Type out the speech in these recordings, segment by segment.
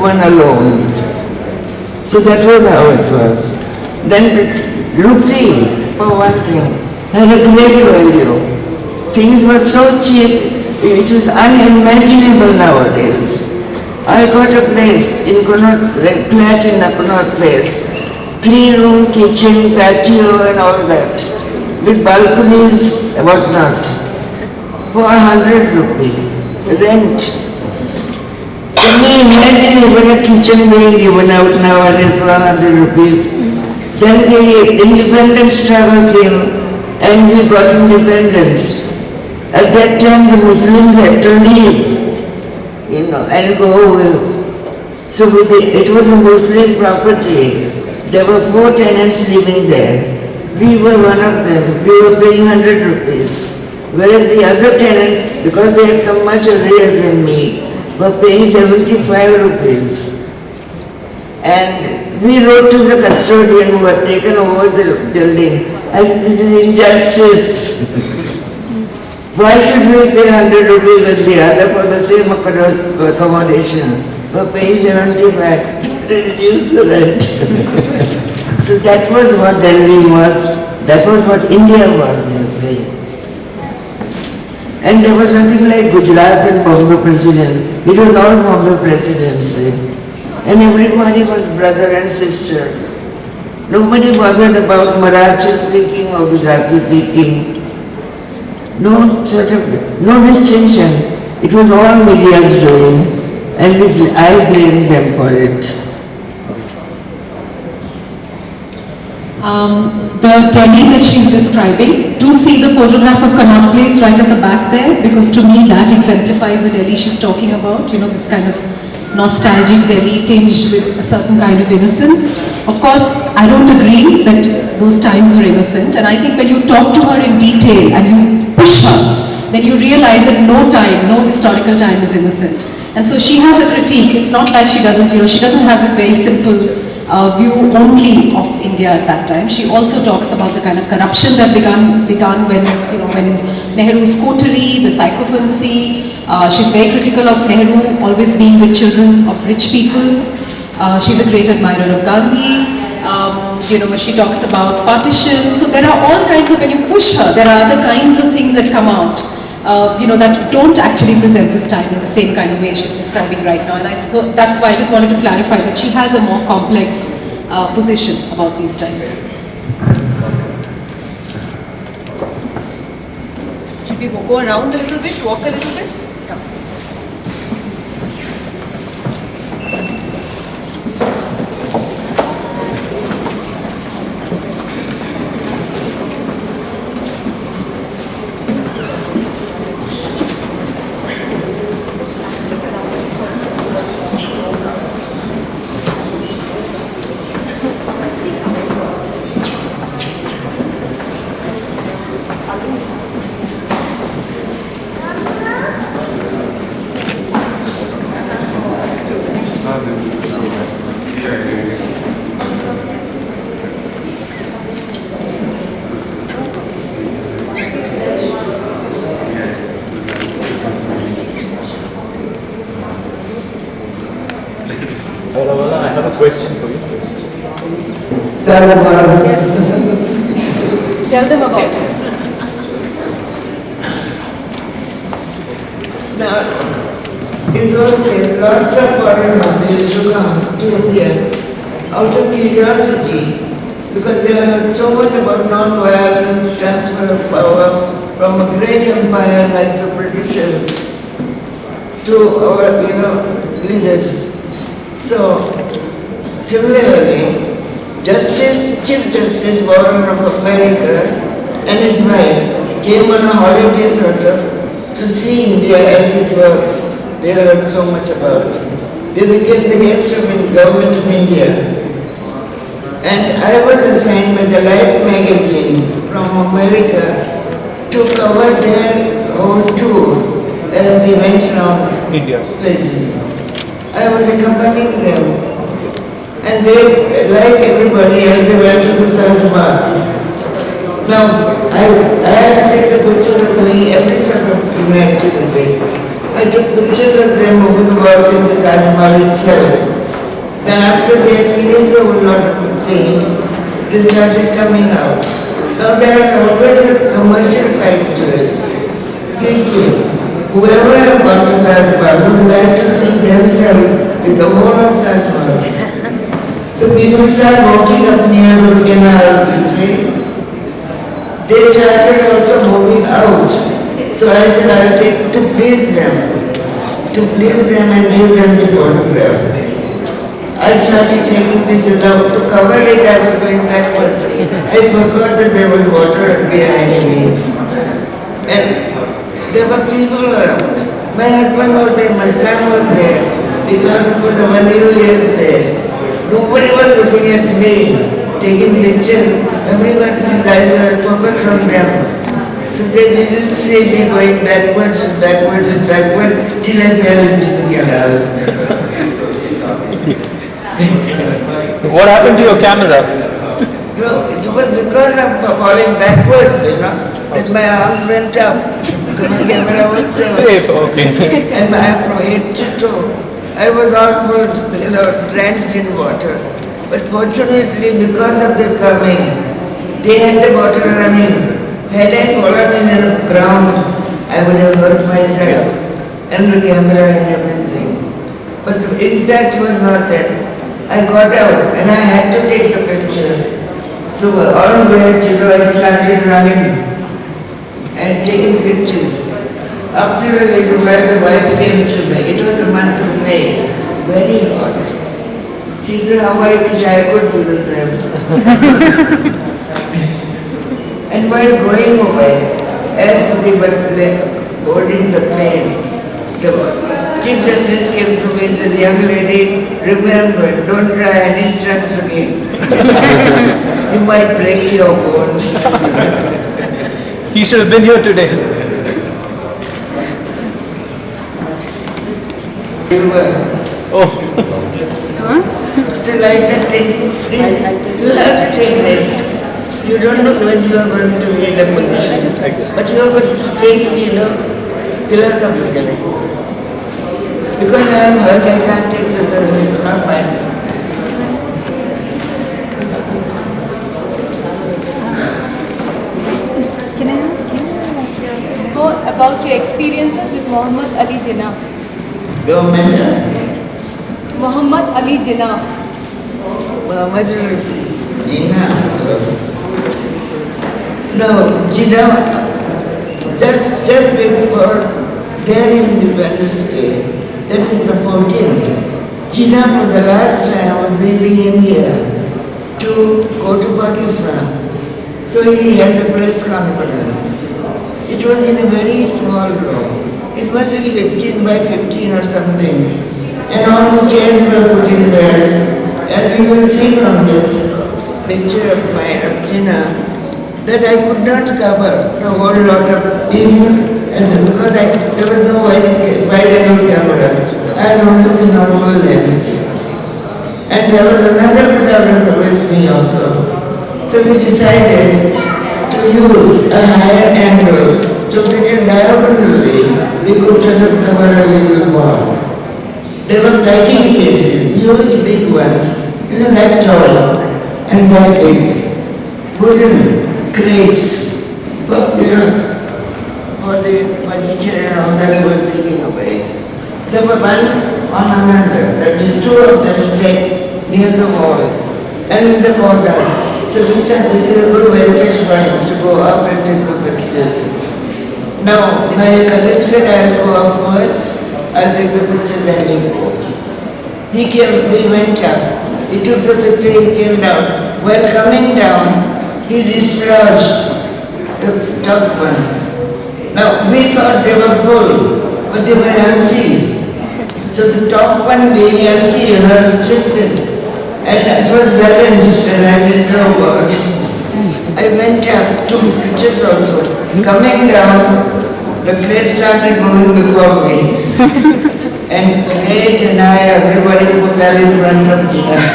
one alone. So that was how it was. Then the rupee, for one thing, had a great value. Things were so cheap, it was unimaginable nowadays. I got a place in Connaught, a flat in a Connaught Place, 3-room kitchen, patio and all that, with balconies, whatnot, for 100 rupees, rent. Can you imagine even a kitchen being given out nowadays for 100 rupees? Then the independence struggle came and we got independence. At that time the Muslims had to leave, and go away. So it was a Muslim property. There were 4 tenants living there. We were one of them. We were paying 100 rupees. Whereas the other tenants, because they had come much earlier than me, were paying 75 rupees. And we wrote to the custodian who had taken over the building, I said, this is injustice. Why should we pay 100 rupees with the other for the same accommodation? We're paying 75. They reduced the rent. So that was what Delhi was. That was what India was, you see. And there was nothing like Gujarat and Bombay President. It was all Bombay Presidency. And everybody was brother and sister. Nobody bothered about Marathi speaking or Gujarati speaking. No distinction. It was all media's doing, and I blame them for it. The Delhi that she's describing, do see the photograph of Connaught Place right at the back there, because to me that exemplifies the Delhi she's talking about, this kind of nostalgic Delhi tinged with a certain kind of innocence. Of course, I don't agree that those times were innocent, and I think when you talk to her in detail and you push her, then you realize that no historical time is innocent. And so she has a critique. It's not like she doesn't have this very simple view only of India at that time. She also talks about the kind of corruption that began when Nehru's coterie, the sycophancy. She's very critical of Nehru always being with children of rich people. She's a great admirer of Gandhi. She talks about partition. So there are all kinds of, when you push her, there are other kinds of things that come out, that don't actually present this time in the same kind of way she's describing right now. And that's why I just wanted to clarify that she has a more complex position about these times. Should we go around a little bit, walk a little bit? I have a question for you. Tell them about it. Yes. Tell them about it. Now, in those days, lots of foreigners used to come to India out of curiosity, because they heard so much about non-violent transfer of power from a great empire like the Britishers to our, leaders. So, similarly, Chief Justice Warren of America and his wife came on a holiday sort of to see India as it was. They heard so much about. They became the guest of the government of India. And I was assigned by the Life magazine from America to cover their whole tour as they went around India places. I was accompanying them. And they, like everybody else, they went to the Taj Mahal. Now, I had to take the pictures of doing every sort of activity. I took pictures of them moving about in the Taj Mahal itself. Then after they had finished the whole lot of saying, they started coming out. Now there is always a commercial side to it. People, whoever have gone to Taj Mahal would like to see themselves with the whole of Taj Mahal. So people start walking up near those canals, you see. They started also moving out. So I said, I'll take to please them and give them the photograph. I started taking pictures. Now to cover it, I was going backwards. I forgot that there was water behind me. And there were people around. My husband was there, my son was there, because it was a New Year's Day. Nobody was looking at me, taking pictures. Everyone's eyes were focused on them. So they didn't see me going backwards and backwards and backwards till I fell into the canal. What happened to your camera? No, it was because of falling backwards, that my arms went up. So my camera was safe. Okay. And from head to toe, I was almost, drenched in water. But fortunately, because of the coming, they had the water running. Had I fallen in the ground, I would have hurt myself and the camera and everything. But the impact was not that. I got out and I had to take the picture. So all the way, I started running and taking pictures. After a little while, the wife came to me. It was the month of May, very hot. She said, how I wish I could do the same. And while going away, as they were boarding the plane, the Chief Justice came to me and said, young lady, remember, don't try any stunts again. You might break your bones. He should have been here today. So like that thing, you have to take risk. You don't know when you are going to be in a position, but you are going to take it, philosophically. Because I am hurt, I can't take the third, it's not mine. Can I ask you about your experiences with Muhammad Ali Jinnah? Your mentor, Muhammad Ali Jinnah. Muhammad Ali Jinnah. No, Jinnah, just before their Independence Day, that is the 14th, Jinnah for the last time was leaving India to go to Pakistan. So he had a press conference. It was in a very small room. It must be 15 by 15 or something. And all the chairs were put in there. And you will see from this picture of Jinnah that I could not cover the whole lot of people because there was no wide angle camera. I had only the normal lens. And there was another photographer with me also. So we decided to use a higher angle so that diagonally we could sort of cover a little more. There were packing cases, huge big ones, that tall and that big. Wooden crates, for this furniture and all that was taken away. There were one on another, that is two of them stacked near the wall and in the corner. So we said this is a good vantage point to go up and take the pictures. Now, my colleague said I'll go up first, I'll take the picture, then he go. He went up, he took the picture, he came down. While coming down, he discharged the top one. Now, we thought they were full, but they were empty. So the top one being empty, shifted. And it was balanced and I didn't know about it. I went up, took pictures also. Coming down, the crate started moving before me. And crate and everybody put that in front of Jinnah.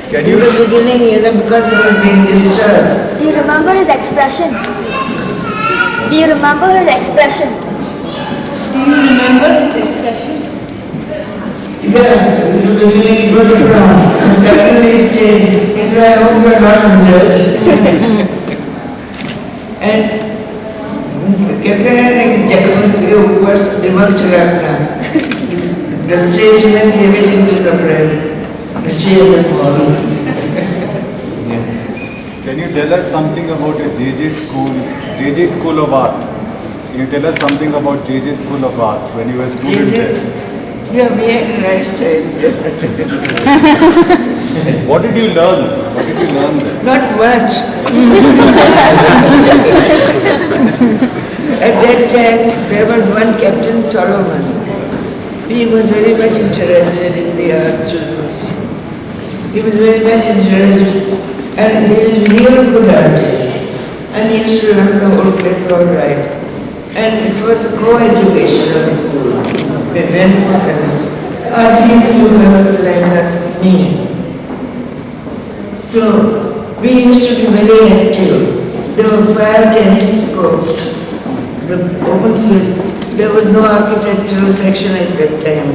In the beginning, because he was being disturbed. Do you remember his expression? Do you remember his expression? Do you remember his expression? Yeah, it was around. And suddenly it changed. He said, I hope you're not amused. And कहते हैं कि जगत के ऊपर दिमाग चलाना the statesman came it into the press, the chairman followed. Can you tell us something about your JJ School of Art? Can you tell us something about JJ School of Art when you were a student there? Yeah, we had a nice time. What did you learn? What did you learn there? Not much. At that time, there was one Captain Solomon. He was very much interested in the art students. He was very much interested, and he is a real good artist. And he used to run the whole place all right. And it was a co-educational school. We went for hardly a few girls like us, me. So, we used to be very active. There were 5 tennis courts. The open field. There was no architectural section at that time,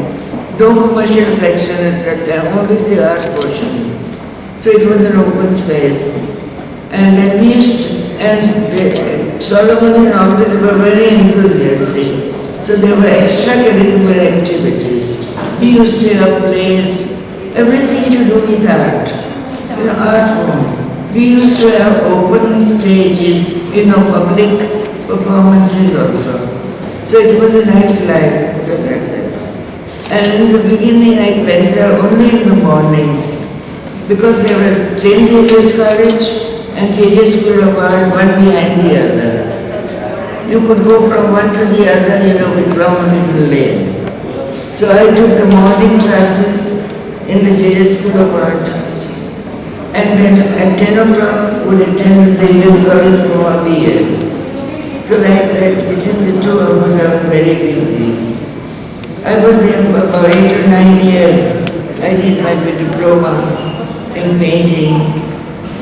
no commercial section at that time, only the art portion. So it was an open space. And then we used to, and Solomon and all this were very enthusiastic. So there were extracurricular activities. We used to have plays, everything to do with art, art form. We used to have open stages, public performances also. So it was a nice life. And in the beginning I went there only in the mornings because there were St. Xavier's College and JJ School of Art, one behind the other. You could go from one to the other, with one little lane. So I took the morning classes in the JJ School of Art. And then at 10 o'clock would attend the Xavier's College for 1 year. So like that, between the two of us, I was very busy. I was there for about 8 or 9 years. I did my diploma in painting,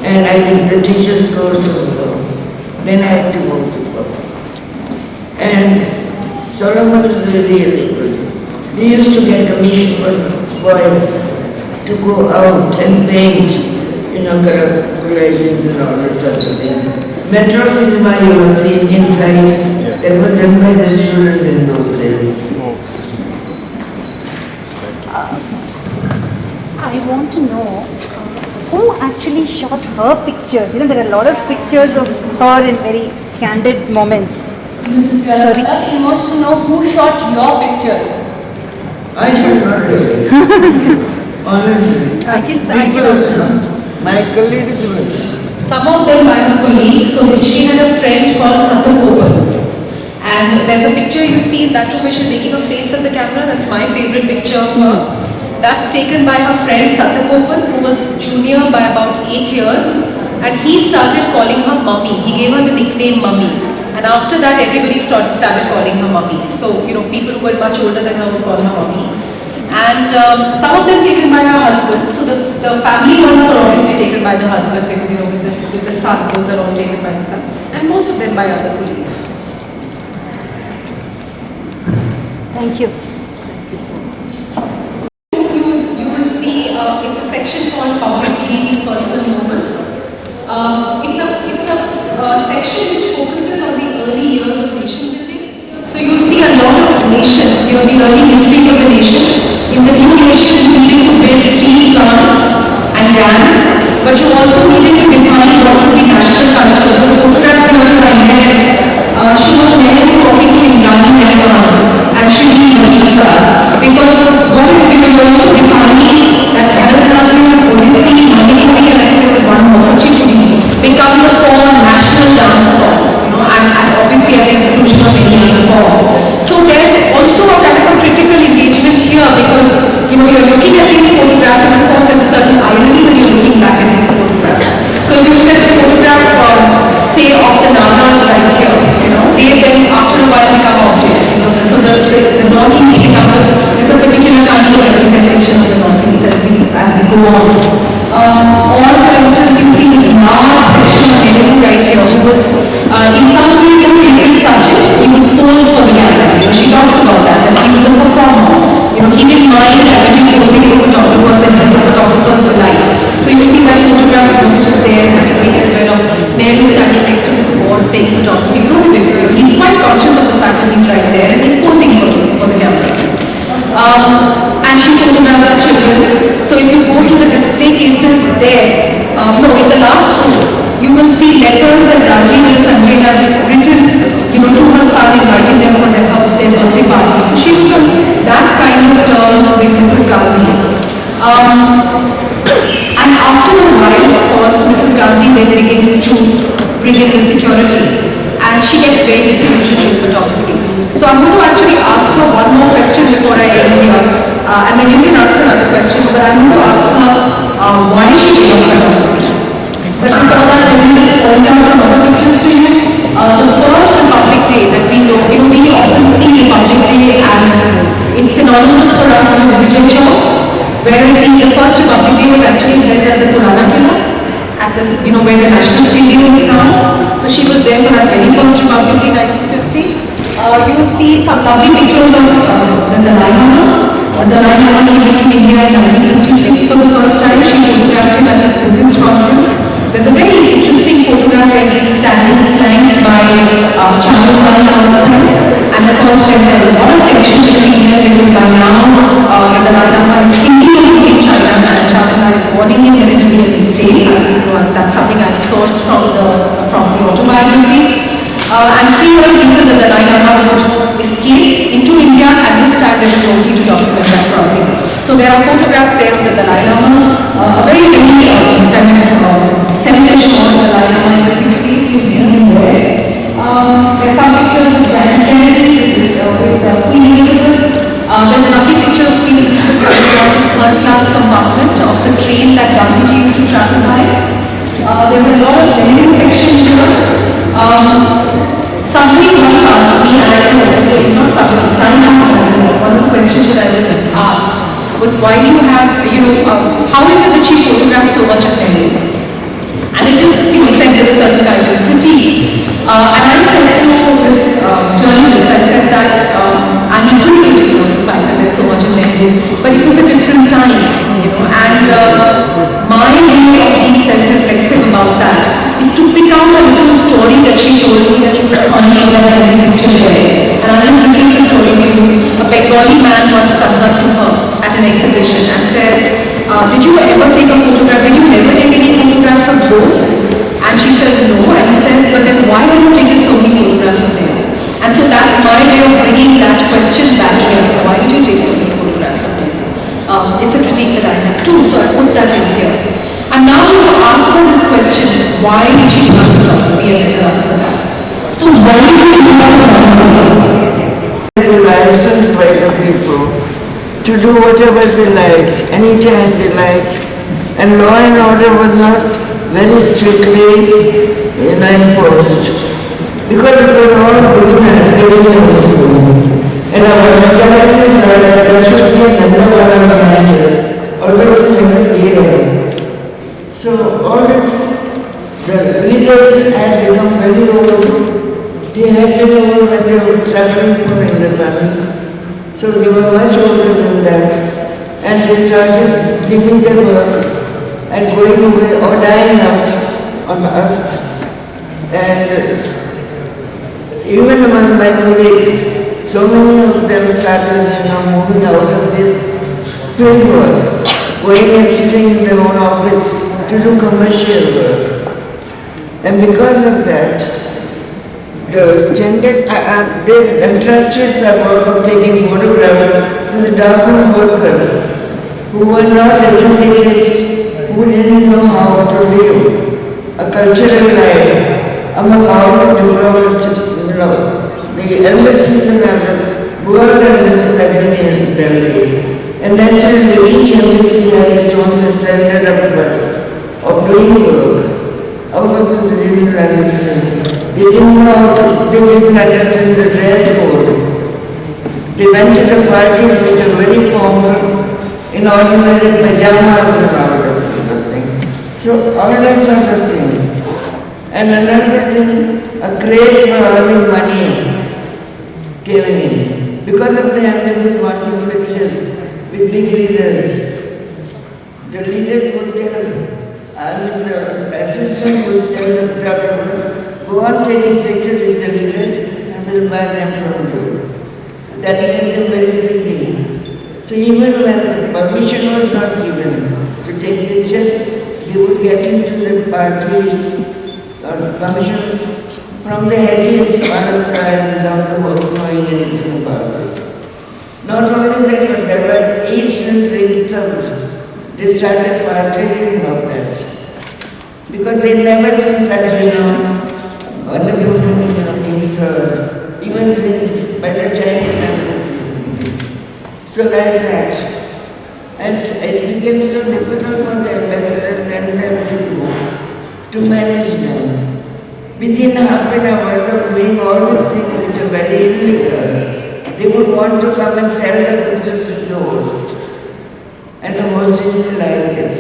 and I did the teacher's course also. Then I had to go to work. And Solomon was really good. They used to get commission for boys to go out and paint, collages and all that sort of thing. Metro cinema you will see inside, that was done by the students in those days. I want to know who actually shot her pictures. There are a lot of pictures of her in very candid moments. Sorry. She wants to know who shot your pictures. I don't know really. Honestly. I can answer. My colleagues were. Some of them by her colleagues. So she had a friend called Sathagopan. And there's a picture you see in that room where she's making a face at the camera. That's my favorite picture of her. That's taken by her friend Sathagopan, who was junior by about 8 years. And he started calling her Mummy. He gave her the nickname Mummy. And after that, everybody started calling her Mummy. So, people who were much older than her would call her Mummy. And some of them taken by her husband. So the family ones are obviously taken by the husband because, with the son, those are all taken by the son. And most of them by other colleagues. Thank you. You will see it's a section called Public Dreams, Personal Moments. It's a section which focuses on the early years of nation building. So you'll see a lot of nation, the early histories of the nation. In the new nation, you needed to build steel plants and dams, but you also needed to define what would be national culture. So the photograph here by Nehru, she was Nehru talking to Indranee Mehwan and Shri Majika, because what we were also defining that Bharatanatyam, Odissi, Manipuri, and I think there was one more, Kuchipudi, become the 4 national dance forms, and obviously at the exclusion of many other forms. So there is also a kind of a critical engagement here because, you're looking at these photographs and of course there's a certain irony when you're looking back at these photographs. So if you look at the photograph, say, mind actually posing for photographers, and he's a photographer's delight. So you see that photograph which is there happening as well of Nehru standing next to this board saying photography prohibited. He's quite conscious of the fact that he's right there and he's posing for the camera. And she photographs the children. So if you go to the display cases there, in the last row, you will see letters that Rajiv and Sanjay have written, to her son, inviting them for their birthday party. So she was on that kind of terms with Mrs. Gandhi. And after a while, of course, Mrs. Gandhi then begins to bring in the security, and she gets very disillusioned with photography. So I'm going to actually ask her one more question before I end here, and then you can ask her other questions, but I'm going to ask her why she gave up photography. But before that, let me just point out some other pictures to you. The first Republic Day that we know, we often see Republic Day as it's synonymous for us with Vijay Chowk, whereas the first Republic Day was actually held at the Purana Killa, at this, where the National Stadium is now. So she was there for that very first Republic Day, 1950. You will see some lovely pictures of the Dalai Lama. The Dalai Lama came to India in 1956 for the first time. She photographed him at this Buddhist conference. There's a very interesting photograph where he's standing flanked by Chamukai outside. And of course, there's a lot of tension between them because by now, the Dalai Lama is thinking of leaving China, and Chamukai is warning him that it will be a mistake. That's something I've sourced from the autobiography. And 3 years later, the Dalai Lama would escape into India. At this time, there was nobody to document that crossing. So there are photographs there of the Dalai Lama, a very kind of selfish Dalai Lama in the 60s. You see him there. There are some pictures of Janet Kennedy with Queen Elizabeth. There's another picture of Queen Elizabeth on the third class compartment of the train that Gandhiji used to travel by. There's a lot of lending section here. Somebody once asked me, and I told not somebody, one of the questions that I was asked was, why do you have, how is it that she photographs so much of Nehru? And it is, said with a certain kind of critique. And I said to this journalist, I said that I'm equally to the fact that there's so much of Nehru, but it was a different time, and my way of being self-reflexive about that is to pick out a little story that she told me that you could find in that picture there. And I'll just repeat the story for you. A Bengali man once comes up to her at an exhibition and says, did you ever take a photograph? Did you never take any photographs of Bose? And she says no, and he says, but then why have you taken so many photographs of him? And so that's my way of bringing that question back here. Why did you take so many photographs of him? It's a critique that I have too, so I put that in here. And now you ask her this question, why did she love photography, and let her answer that. So why did you love photography? It's a license by the people to do whatever they like, anytime they like. And law and order was not very strictly enforced, because it was all beginners getting everything. And our mentality is that there should be a number one behind us, always like a hero. So all this, the leaders had become very old. They had been old when they were struggling for independence. So they were much older than that. And they started leaving their work and going away or dying out on us. And even among my colleagues, so many of them started moving out of this field work, going and sitting in their own office to do commercial work. And because of that, the standard, they entrusted the work of taking photographs to the darkroom workers who were not educated, who didn't know how to live a cultural life among all the diplomas. The embassies and other world embassies have been in Delhi. And naturally, each embassy has its own standard of doing work. Our people didn't understand. They didn't understand the dress code. They went to the parties which were very formal, in ordinary pajamas and all that sort of thing. So all that sort of things. And another thing, a craze for earning money came in. Because of the embassies wanting pictures, with big leaders. The leaders would tell, and the assistants would tell the photographers, go on taking pictures with the leaders and we'll buy them from you. That made them very greedy. So even when the permission was not given to take pictures, they would get into the parties or functions from the hedges on the side without the host knowing anything about it. Not only that, but there were eats and drinks served. They started partaking of that. Because they never seen such, wonderful things, being served. Even drinks by the Chinese embassy. So like that. And it became so difficult for the ambassadors and their people to manage them. Within half an hour of doing all these things which are very illegal, they would want to come and sell their pictures to the host. And the host didn't like it.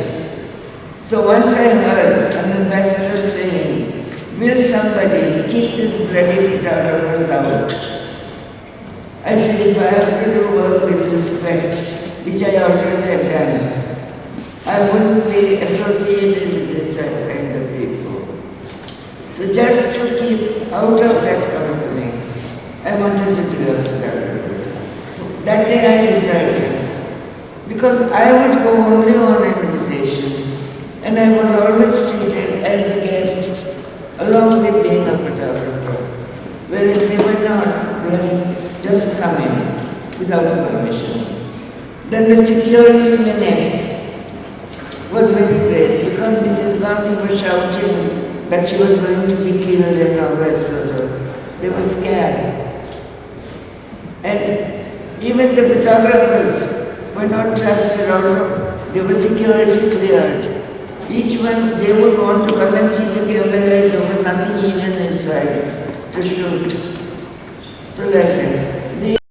So once I heard an ambassador saying, will somebody kick these bloody photographers out? I said, if I have to do work with respect, which I already have done, I wouldn't be associated with this kind of people. So just to keep out of that company, I wanted to be a photographer. That day I decided, because I would go only on invitation, and I was always treated as a guest along with being a photographer. Whereas they were not, they had just come in without permission. Then the security menace was very great because Mrs. Gandhi was shouting that she was going to be killed and all that sort of. They were scared. And even the photographers were not trusted also. They were security cleared. Each one, they would want to come and see the camera, there was nothing hidden inside to shoot. So like that.